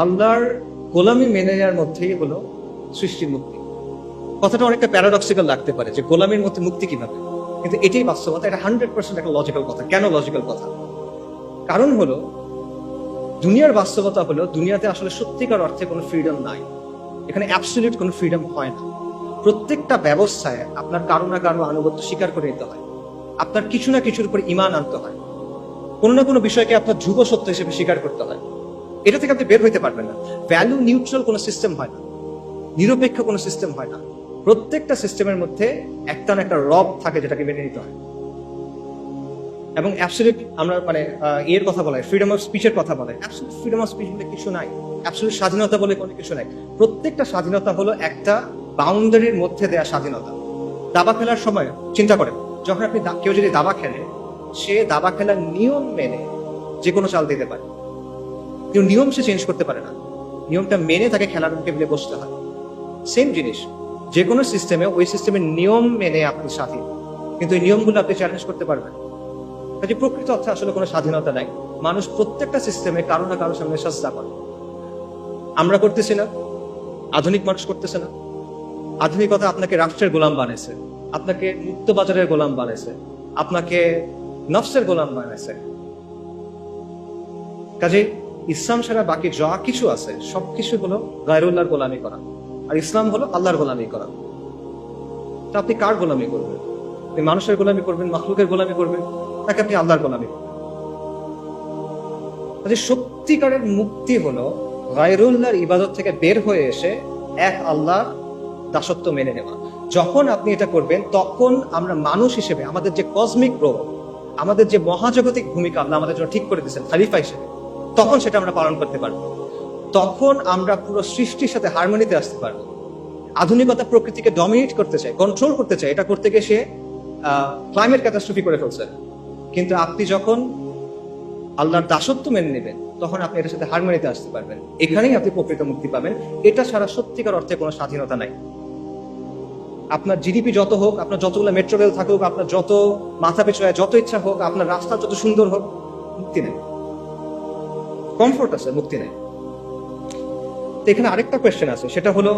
A: আল্লাহর গোলামি মেনে নেওয়ার মধ্যেই হলো সৃষ্টির মুক্তি। কথাটা অনেকটা প্যারাডক্সিক্যাল লাগতে পারে যে গোলামির মধ্যে মুক্তি কিভাবে, কিন্তু এটাই বাস্তবতা। এটা 100% একটা লজিক্যাল কথা। কেন লজিক্যাল কথা? কারণ হলো দুনিয়ার বাস্তবতা হলো দুনিয়াতে আসলে সত্যিকার অর্থে কোনো ফ্রিডম নাই। এখানে অ্যাবসলিউট কোনো ফ্রিডম হয় না। প্রত্যেকটা ব্যবস্থায় আপনার কারো না কারো আনুগত্য স্বীকার করে নিতে হয়, আপনার কিছু না কিছুর উপর ঈমান আনতে হয়, কোনো না কোনো বিষয়কে আপনার ধ্রুব সত্য হিসেবে স্বীকার করতে হয়। এটা থেকে আপনি বের হইতে পারবেন না। ভ্যালু নিউট্রাল কোনো সিস্টেম হয় না, নিরপেক্ষ কোনো সিস্টেম হয় না। প্রত্যেকটা সিস্টেমের মধ্যে একটা না একটা রব থাকে যেটাকে মেনে নিতে হয়। এবং অ্যাবসলিউট আমরা মানে এর কথা বলে ফ্রিডম অফ স্পিচের কথা বলে, অ্যাবসলিউট ফ্রিডম অফ স্পিচ বলে কিছু নাই, অ্যাবসলিউট স্বাধীনতা বলে কোনো কিছু নাই। প্রত্যেকটা স্বাধীনতা হলো একটা বাউন্ডারির মধ্যে দেয়া স্বাধীনতা। দাবা খেলার সময় চিন্তা করেন, যখন আপনি কেউ যদি দাবা খেলে, সে দাবা খেলার নিয়ম মেনে যে কোনো চাল দিতে পারে, কিন্তু নিয়ম সে চেঞ্জ করতে পারে না। নিয়মটা মেনে তাকে খেলার টেবিলে বসতে হয়। সেম জিনিস, যে কোনো সিস্টেমে ওই সিস্টেমের নিয়ম মেনে আপনি স্বাধীন, কিন্তু এই নিয়মগুলো আপনি চ্যালেঞ্জ করতে পারবেন। কাজে প্রকৃত অর্থে আসলে কোনো স্বাধীনতা নাই। মানুষ প্রত্যেকটা সিস্টেমে কারো না কারো সামনে সাজদা করে। আমরা করতেছি না, আধুনিক মানুষ করতেছে না। আধুনিকতা আপনাকে রাষ্ট্রের গোলাম বানাইছে, আপনাকে মুক্ত বাজারের গোলাম বানাইছে, আপনাকে নফসের গোলাম বানাইছে। কাজে ইসলাম ছাড়া বাকি যা কিছু আছে সবকিছু হলো গায়রুল্লাহর গোলামি করা, আর ইসলাম হলো আল্লাহর গোলামি করা। তা আপনি কার গোলামি করবেন? আপনি মানুষের গোলামি করবেন, মাখলুকের গোলামি করবেন, নাকি আপনি আল্লাহর গোলামি করবেন? কাজে সত্যিকারের মুক্তি হলো গায়রুল্লাহর ইবাদত থেকে বের হয়ে এসে এক আল্লাহ দাসত্ব মেনে নেওয়া। যখন আপনি এটা করবেন, তখন আমরা মানুষ হিসেবে আমাদের যে কসমিক রোল, আমাদের যে মহাজাগতিক ভূমিকা আল্লাহ আমাদের জন্য ঠিক করে দিয়েছেন খালিফা হিসেবে, তখন সেটা আমরা পালন করতে পারবো। তখন আমরা পুরো সৃষ্টির সাথে হারমোনিতে আসতে পারবো। আধুনিকতা প্রকৃতিকে ডমিনেট করতে চায়, কন্ট্রোল করতে চায়, এটা করতে গিয়ে সে ক্লাইমেট ক্যাটাস্ট্রফি করে ফেলছে। কিন্তু আপনি যখন আল্লাহর দাসত্ব মেনে নেবেন, তখন আপনি এটার সাথে হারমোনিতে আসতে পারবেন। এখানেই আপনি প্রকৃত মুক্তি পাবেন। এটা ছাড়া সত্যিকার অর্থে কোনো স্বাধীনতা নাই। আপনার জিডিপি যত হোক, আপনার যতগুলো মেট্রো রেল থাকুক, আপনার যত মাথা পিছু যত ইচ্ছা হোক, আপনার রাস্তা যত সুন্দর হোক, মুক্তি নেই। কমফোর্ট আছে, মুক্তি নেই। তো এখানে আরেকটা কোয়েশ্চেন আছে, সেটা হলো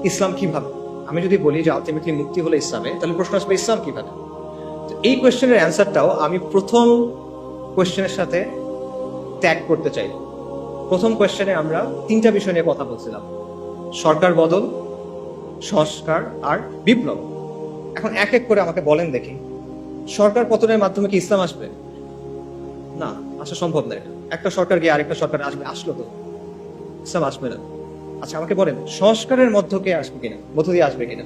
A: ইসলাম কিভাবে? আমি যদি বলি যে আলটিমেটলি মুক্তি হলো ইসলামে, তাহলে প্রশ্ন আসবে ইসলাম কিভাবে? তো এই কোয়েশ্চেনের অ্যান্সারটাও আমি প্রথম কোয়েশ্চেনের সাথে ট্যাগ করতে চাই। প্রথম কোয়েশ্চেনে আমরা তিনটা বিষয় নিয়ে কথা বলছিলাম: সরকার বদল, সংস্কার আর বিপ্লব। এখন এক এক করে আমাকে বলেন দেখি, সরকার পতনের মাধ্যমে কি ইসলাম আসবে? না, আসা সম্ভব না। এটা একটা সরকার গিয়ে আরেকটা সরকার আসবে, আসলো তো ইসলাম আসবে না। আচ্ছা, আমাকে বলেন সংস্কারের মধ্য দিয়ে আসবে কিনা?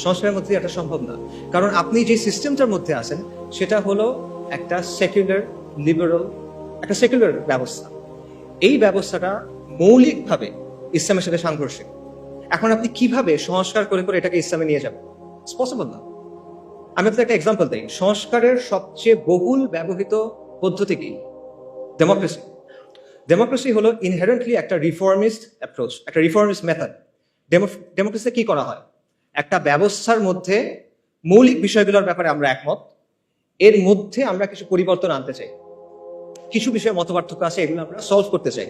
A: সংস্কারের মধ্যে দিয়ে এটা সম্ভব না, কারণ আপনি যে সিস্টেমটার মধ্যে আছেন সেটা হলো একটা সেকুলার লিবারাল, একটা সেকুলার ব্যবস্থা। এই ব্যবস্থাটা মৌলিকভাবে ইসলামের সাথে সাংঘর্ষিক। এখন আপনি কিভাবে সংস্কার করে করে এটাকে ইসলামে নিয়ে যাবেন? ইটস পসিবল না। আমি আপনাকে একটা এক্সাম্পল দিই। সংস্কারের সবচেয়ে বহুল ব্যবহৃত পদ্ধতি কি? ডেমোক্রেসি। ডেমোক্রেসি হলো ইনহেরেন্টলি একটা রিফর্মিস্ট অ্যাপ্রোচ, একটা রিফর্মিস্ট মেথড। ডেমোক্রেসিতে কি করা হয়? একটা ব্যবস্থার মধ্যে মৌলিক বিষয়গুলোর ব্যাপারে আমরা একমত, এর মধ্যে আমরা কিছু পরিবর্তন আনতে চাই, কিছু বিষয়ে মতপার্থক্য আছে, এগুলো আমরা সলভ করতে চাই।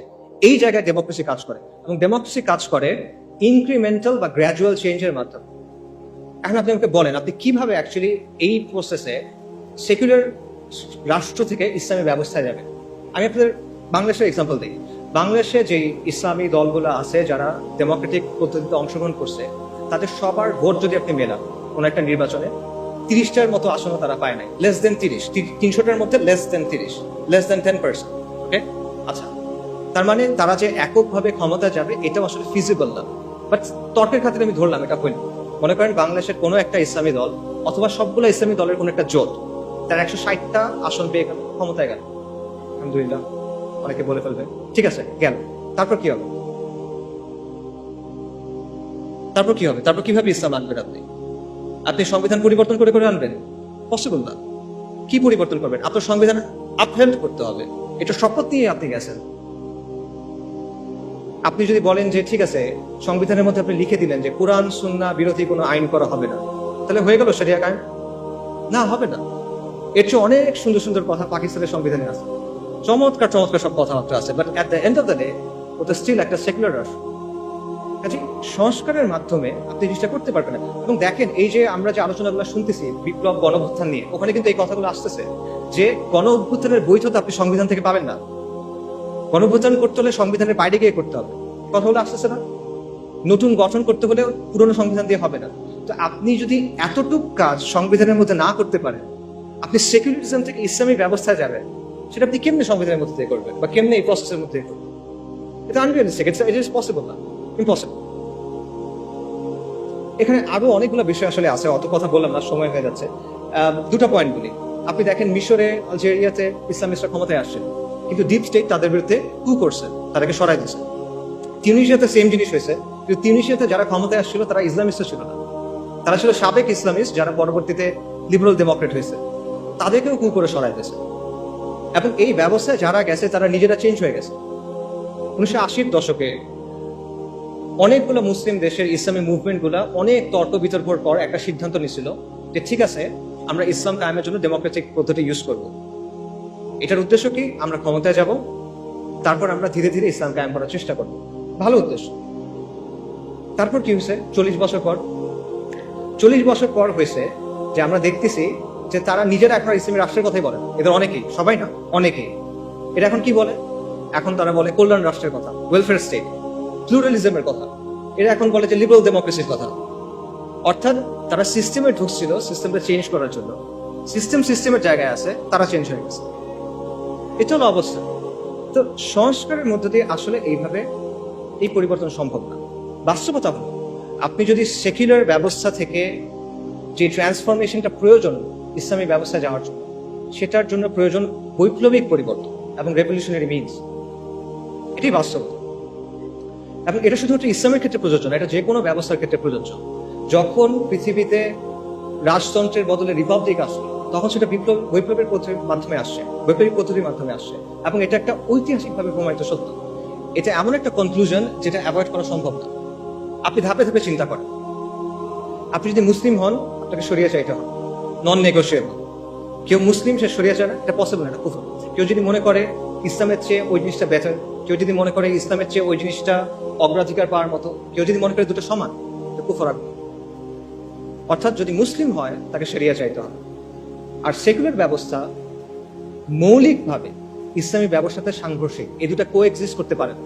A: এই জায়গায় ডেমোক্রেসি কাজ করে, এবং ডেমোক্রেসি কাজ করে ইনক্রিমেন্টাল বা গ্র্যাজুয়াল চেঞ্জের মাধ্যমে। এখন আপনি আমাকে বলেন, আপনি কিভাবে অ্যাকচুয়ালি এই প্রসেসে সেকুলার রাষ্ট্র থেকে ইসলামী ব্যবস্থায় যাবেন? আমি আপনাদের বাংলাদেশের এক্সাম্পল দিই। বাংলাদেশে যে ইসলামী দলগুলো আছে যারা ডেমোক্রেটিক পদ্ধতিতে অংশগ্রহণ করছে, তাদের সবার ভোট যদি আপনি মেলান কোন একটা নির্বাচনে, 30টার মতো আসনও তারা পায় নাই। লেস দেন 30, 300টার মধ্যে লেস দেন 30, লেস দেন 10%। ওকে, আচ্ছা, তার মানে তারা যে এককভাবে ক্ষমতা যাবে এটাও আসলে ফিজিবল না। বাট তর্কের খাতিরে আমি ধরলাম এটা হইল। মনে করেন বাংলাদেশের কোনো একটা ইসলামী দল অথবা সবগুলো ইসলামী দলের কোনো একটা জোট, তার 160টা আসন পেয়ে গেল, ক্ষমতায় গেল। আলহামদুলিল্লাহ, অনেকে বলে ফেলবে ঠিক আছে গেল, তারপর কি হবে? তারপর কিভাবে ইসলাম আনবেন? আপনি সংবিধান পরিবর্তন করে করে আনবেন? পসিবল না। কি পরিবর্তন করবেন? আপনার সংবিধান আপহেল্ড করতে হবে। এটা শপথ নিয়ে আপনি গেছেন। আপনি যদি বলেন যে ঠিক আছে, সংবিধানের মধ্যে আপনি লিখে দিলেন যে কোরআন সুন্নাহ বিরোধী কোনো আইন করা হবে না, তাহলে হয়ে গেল শরিয়া কায়েম? না, হবে না। এর চেয়ে অনেক সুন্দর সুন্দর কথা পাকিস্তানের সংবিধানে আছে, চমৎকার চমৎকার সব কথাবার্তা আছে, but at the end of the day ওটা স্টিল একটা সেকুলার রাষ্ট্র। কাজে সংস্কারের মাধ্যমে আপনি জিনিসটা করতে পারবেন না। এবং দেখেন, এই যে আমরা যে আলোচনাগুলো শুনতেছি বিপ্লব, গণঅভ্যুত্থান নিয়ে, ওখানে কিন্তু এই কথাগুলো আসতেছে যে গণঅভ্যুত্থানের বৈধতা আপনি সংবিধান থেকে পাবেন না। গণঅভ্যুত্থান করতে হলে সংবিধানের বাইরে গিয়ে করতে হবে। কথাগুলো আসতেছে না? নতুন গঠন করতে হলে পুরনো সংবিধান দিয়ে হবে না। তো আপনি যদি এতটুক কাজ সংবিধানের মধ্যে না করতে পারেন, আপনি সেকুলারিজম থেকে ইসলামী ব্যবস্থায় যাবেন, সেটা আপনি কেমনে সংবিধানের মধ্যে দিয়ে করবেন বা কেমনে এই প্রসেসের মধ্যে করবেন? এটা আনরিয়ালিস্টিক, ইট ইজ পসিবল না, ইম্পসিবল। এখানে আরো অনেকগুলো বিষয় আসলে আছে, অত কথা বললাম না, সময় হয়ে যাচ্ছে। দুটো পয়েন্ট বলি। আপনি দেখেন মিশরে, আলজেরিয়াতে ইসলামিস্টরা ক্ষমতায় আসছে, কিন্তু ডিপ স্টেট তাদের বিরুদ্ধে কু করছে, তাদেরকে সরাই দিচ্ছে। তিউনিসিয়াতে সেম জিনিস হয়েছে, কিন্তু তিউনিসিয়াতে যারা ক্ষমতায় আসছিল তারা ইসলামিস্ট ছিল না, তারা ছিল সাবেক ইসলামিস্ট যারা পরবর্তীতে লিবারাল ডেমোক্রেট হয়েছে, তাদেরকেও কু করে সরাই দিয়েছে। এবং এই ব্যবস্থায় যারা গেছে তারা নিজেরা চেঞ্জ হয়ে গেছে। 1980-র দশকে অনেকগুলো মুসলিম দেশের ইসলামী মুভমেন্ট গুলা অনেক তর্ক বিতর্কের পর একটা সিদ্ধান্ত নিয়েছিল যে ঠিক আছে, আমরা ইসলাম কায়েমের জন্য ডেমোক্রেটিক পদ্ধতি ইউজ করব। এটার উদ্দেশ্য কি? আমরা ক্ষমতায় যাব, তারপর আমরা ধীরে ধীরে ইসলাম কায়েম করার চেষ্টা করব। ভালো উদ্দেশ্য। তারপর কি হয়েছে? 40 বছর পর হয়েছে যে আমরা দেখতেছি যে তারা নিজেরা এখন ইসলামী রাষ্ট্রের কথাই বলে। এদের অনেকেই, সবাই না, অনেকেই। এটা এখন কি বলে? এখন তারা বলে কল্যাণ রাষ্ট্রের কথা, ওয়েলফেয়ার স্টেট, প্লুরালিজমের কথা। এরা এখন বলে যে লিবারাল ডেমোক্রেসির কথা। অর্থাৎ তারা সিস্টেমে ঢুকছিল সিস্টেমটা চেঞ্জ করার জন্য, সিস্টেমের জায়গায় আছে, তারা চেঞ্জ হয়ে গেছে। এটা হলো অবস্থা। তো সংস্কারের মধ্য দিয়ে আসলে এইভাবে এই পরিবর্তন সম্ভব না। বাস্তবতা হলো, আপনি যদি সেকুলার ব্যবস্থা থেকে যে ট্রান্সফরমেশনটা প্রয়োজন ইসলামী ব্যবস্থায় যাওয়ার জন্য, সেটার জন্য প্রয়োজন বৈপ্লবিক পরিবর্তন এবং রেভলিউশনারি মিনস। এটাই বাস্তবতা। এবং এটা শুধুমাত্র ইসলামের ক্ষেত্রে প্রযোজ্য না, এটা যে কোনো ব্যবস্থার ক্ষেত্রে প্রযোজ্য। যখন পৃথিবীতে রাজতন্ত্রের বদলে রিপাবলিক আসছে, তখন সেটা বৈপ্লবের মাধ্যমে আসছে, বৈপ্লবিক পদ্ধতির মাধ্যমে আসছে। এবং এটা একটা ঐতিহাসিকভাবে প্রমাণিত সত্য। এটা এমন একটা কনক্লুশন যেটা অ্যাভয়েড করা সম্ভব না। আপনি ধাপে ধাপে চিন্তা করেন। আপনি যদি মুসলিম হন, আপনাকে শরিয়া চাইতে হবে, নন নেগোশিয়েবল। কেউ মুসলিম, সে শরিয়া চায় না, এটা পসিবল না, এটা কুফর। কেউ যদি মনে করে ইসলামের চেয়ে ওই জিনিসটা বেটার, কেউ যদি মনে করে ইসলামের চেয়ে ওই জিনিসটা অগ্রাধিকার পাওয়ার মতো, কেউ যদি মনে করে দুটো সমান, এটা কুফর। অর্থাৎ যদি মুসলিম হয় তাকে শরিয়া চাইতে হবে। আর সেকুলার ব্যবস্থা মৌলিকভাবে ইসলামী ব্যবস্থাতে সাংঘর্ষিক, এই দুটা কো এক্সিস্ট করতে পারে না।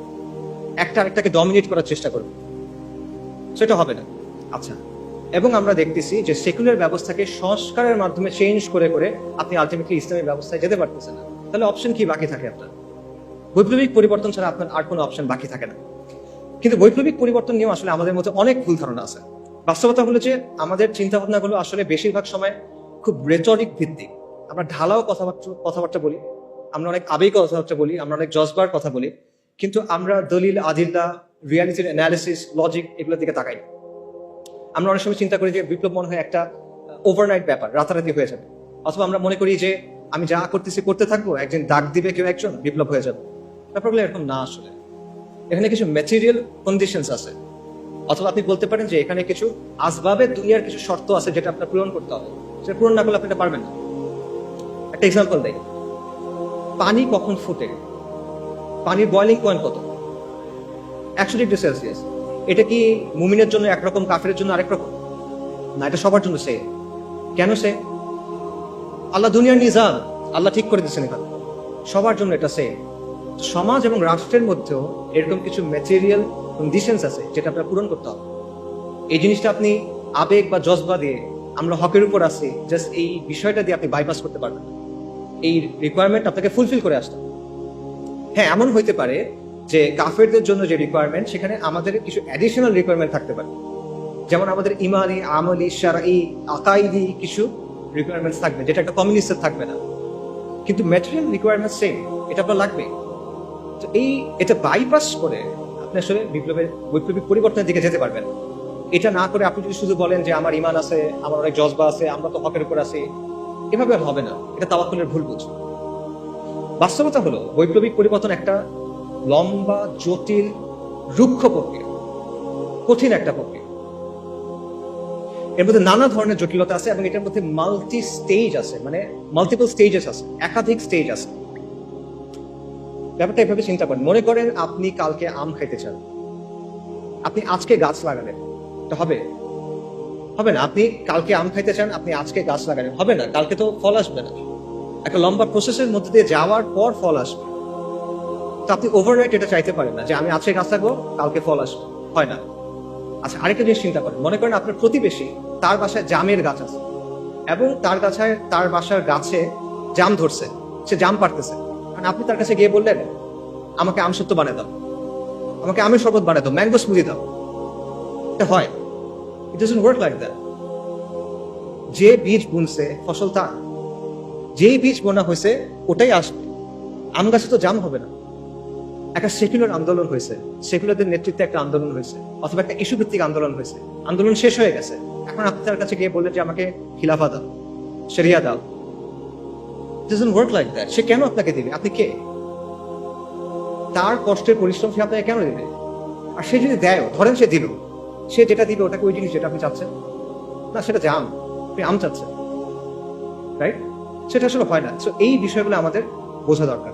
A: একটা আরেকটাকে ডমিনেট করার চেষ্টা করবে, সেটা হবে না। আচ্ছা, এবং আমরা দেখতেছি যে সেকুলার ব্যবস্থাকে সংস্কারের মাধ্যমে চেঞ্জ করে করে আপনি আলটিমেটলি ইসলামী ব্যবস্থায় যেতে পারতেছেন না। তাহলে অপশন কি বাকি থাকে আপনার? বৈপ্লবিক পরিবর্তন ছাড়া আপনার আর কোনো অপশন বাকি থাকে না। কিন্তু বৈপ্লবিক পরিবর্তন নিয়েও আসলে আমাদের মধ্যে অনেক ভুল ধারণা আছে। বাস্তবতা হলো যে আমাদের চিন্তা ভাবনাগুলো আসলে বেশিরভাগ সময় খুব রেটরিক ভিত্তিক। আমরা ঢালাও কথাবার্তা বলি, আমরা অনেক আবেগ কথাবার্তা বলি, আমরা অনেক জজবার কথা বলি, কিন্তু আমরা দলিল, আদিল্লা, রিয়ালিটির অ্যানালিসিস, লজিক এগুলোর দিকে তাকাই না। আমরা অনেক সময় চিন্তা করি যে বিপ্লব মনে হয় একটা ওভারনাইট ব্যাপার, রাতারাতি হয়ে যাবে। অথবা আমরা মনে করি যে আমি যা করতেছি করতে থাকবো, একদিন ডাক দিবে কেউ একজন, বিপ্লব হয়ে যাবে। ব্যাপারগুলো এরকম না। আসলে এখানে কিছু ম্যাটেরিয়াল কন্ডিশনস আছে, অথবা আপনি বলতে পারেন যে এখানে কিছু আসবাবের দুনিয়ার কিছু শর্ত আছে যেটা আপনার পূরণ করতে হবে। সেটা পূরণ না করলে আপনি এটা পারবেন না। একটা এক্সাম্পল দেই, পানি কখন ফুটে? পানির বয়লিং পয়েন্ট কত? 100 ডিগ্রি সেলসিয়াস। এটা কি মুমিনের জন্য একরকম, কাফেরের জন্য আরেক রকম? না, এটা সবার জন্য সে। কেন সে? আল্লাহ দুনিয়ার নিজাম, আল্লাহ ঠিক করে দিচ্ছেন এখানে, সবার জন্য এটা সে। সমাজ এবং রাষ্ট্রের মধ্যেও এরকম কিছু ম্যাটেরিয়াল কন্ডিশনস আছে যেটা আপনার পূরণ করতে হবে। এই জিনিসটা আপনি আবেগ বা জজবা দিয়ে, আমরা হকের উপর আছি, জাস্ট এই বিষয়টা দিয়ে আপনি বাইপাস করতে পারবেন না। এই রিকোয়ারমেন্ট আপনাকে ফুলফিল করে আসতে হবে। হ্যাঁ, এমন হইতে পারে যে কাফেরদের জন্য যে রিকোয়ারমেন্ট, সেখানে আমাদের কিছু অ্যাডিশনাল রিকোয়ারমেন্ট থাকতে পারে। যেমন আমাদের ইমানি, আমলি, শারঈ, আকাইদি কিছু রিকোয়ারমেন্টস থাকবে, যেটা একটা কমিউনিস্টের থাকবে না। কিন্তু ম্যাটেরিয়াল রিকোয়ারমেন্ট সেম, এটা আপনার লাগবে। তো এটা বাইপাস করে আপনি আসলে বৈপ্লবিক পরিবর্তনের দিকে যেতে পারবেন। এটা না করে আপনি যদি শুধু বলেন যে আমার ইমান আছে, আমার অনেক জজবা আছে, আমরা তো হকের উপর আছি, এভাবে আর হবে না। এটা তাওয়াক্কুলের ভুল বুঝ। বাস্তবতা হলো বৈপ্লবিক পরিবর্তন একটা লম্বা, জটিল, রুক্ষ প্রক্রিয়া, কঠিন একটা প্রক্রিয়া। এর মধ্যে নানা ধরনের জটিলতা আছে এবং এটার মধ্যে মাল্টি স্টেজ আছে, মানে মাল্টিপল স্টেজেস আছে, একাধিক স্টেজ আছে। ব্যাপারটা এভাবে চিন্তা করেন। মনে করেন আপনি কালকে আম খাইতে চান, আপনি আজকে গাছ লাগালেন, এটা হবে? হবে না। আপনি কালকে আম খাইতে চান, আপনি আজকে গাছ লাগালেন, হবে না। কালকে তো ফল আসবে না। একটা লম্বা প্রসেসের মধ্যে দিয়ে যাওয়ার পর ফল আসবে। তো আপনি ওভারনাইট এটা চাইতে পারেন না যে আমি আজকে গাছ লাগাবো, কালকে ফল আসবে, হয় না। আচ্ছা, আরেকটা জিনিস চিন্তা করেন, মনে করেন আপনার প্রতিবেশী, তার বাসায় জামের গাছ আছে এবং তার বাসার গাছে জাম ধরছে, সে জাম পারতেছে, কারণ আপনি তার কাছে গিয়ে বললেন আমাকে আমসত্ত্ব বানিয়ে দাও, আমাকে আমের শরবত বানিয়ে দাও, ম্যাঙ্গো স্মুদি দাও। এটা হয়? It doesn't work like that. যে বীজ বুনছে ফসল তার, যেই বীজ বোনা হয়েছে ওটাই আসবে। আম গাছে তো জাম হবে না। একটা সেকুলার আন্দোলন হয়েছে, সেকুলারদের নেতৃত্বে একটা আন্দোলন হয়েছে, অথবা একটা ইস্যু ভিত্তিক আন্দোলন হয়েছে, আন্দোলন শেষ হয়ে গেছে, এখন আপনি তার কাছে গিয়ে বললেন যে আমাকে খিলাফা দাও, শরিয়া দাও। Doesn't work like that. সে কেন আপনাকে দিবে? আপনি কে? তার কষ্টের পরিশ্রম সে আপনাকে কেন দিবে? আর সে যদি দেয়, ধরেন সে দিল, সে যেটা দিবে ওটাকে ওই জিনিস যেটা আপনি চাচ্ছেন না, সেটা জাম, আপনি আম চাচ্ছেন, রাইট? সেটা আসলে হয় না। সো এই বিষয়গুলো আমাদের বোঝা দরকার।